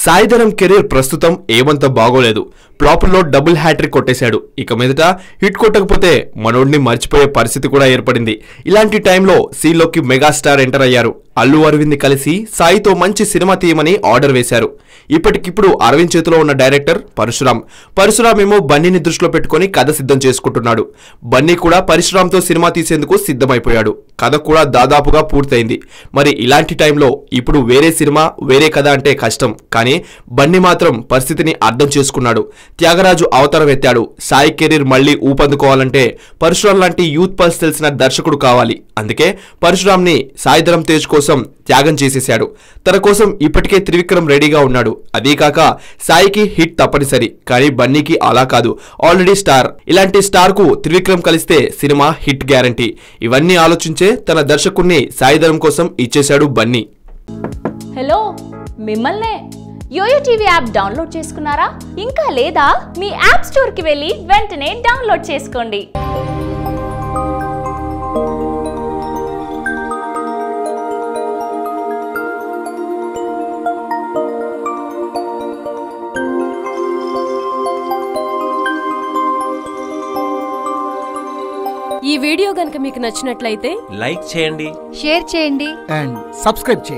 Sai Dharam career ప్రస్తుతం ఏమంత బాగోలేదు. ఫ్లాపుల్లో డబుల్ హ్యాట్రిక్ కొట్టేశాడు. ఇక మీదట హిట్ కొట్టకపోతే మనోడిని మర్చిపోయే పరిస్థితి కూడా ఏర్పడింది. ఇలాంటి టైంలో సీన్లోకి మెగాస్టార్ ఎంటర్ అయ్యారు. అల్లు అరవింద్ కలిసి సాయితో మంచి సినిమా తీయమని ఆర్డర్ వేశారు. ఇప్పటికిప్పుడు అరవింద్ చేతిలో ఉన్న డైరెక్టర్ పరశురామ్ ఏమో బన్నీని దృష్టిలో పెట్టుకుని కథ సిద్ధం చేసుకుంటున్నాడు. బన్నీ కూడా పరశురామ్తో సినిమా తీసేందుకు సిద్ధమైపోయాడు. కథ కూడా దాదాపుగా పూర్తయింది. మరి ఇలాంటి టైంలో ఇప్పుడు వేరే సినిమా వేరే కథ అంటే కష్టం. కానీ బన్నీ మాత్రం పరిస్థితిని అర్థం చేసుకున్నాడు. త్యాగరాజు అవతారం ఎత్తాడు. సాయి కెరీర్ మళ్లీ ఊపందుకోవాలంటే పరశురామ్ లాంటి యూత్ పల్స్ తెలిసిన దర్శకుడు కావాలి. అందుకే పరశురామ్ ని సాయి ధరమ్ తేజ్ కోసం త్యాగం చేసేశాడు. తన కోసం ఇప్పటికే త్రివిక్రమ్ రెడీగా ఉన్నాడు. అదీకాక సాయికి హిట్ తప్పనిసరి. కానీ బన్నీకి అలా కాదు, ఆల్రెడీ స్టార్. ఇలాంటి స్టార్ కు త్రివిక్రమ్ కలిస్తే సినిమా హిట్ గ్యారంటీ. ఇవన్నీ ఆలోచించే తన దర్శకుడిని సాయి ధరమ్ కోసం ఇచ్చేశాడు బన్నీ. హలో, మిమ్మల్నే యోయో టీవీ యాప్ డౌన్లోడ్ చేసుకున్నారా? ఇంకా లేదా? మీ యాప్ స్టోర్ కి వెళ్ళి వెంటనే డౌన్లోడ్ చేసుకోండి. ఈ వీడియో గనుక మీకు నచ్చినట్లయితే లైక్ చేయండి, షేర్ చేయండి అండ్ సబ్స్క్రైబ్ చేయండి.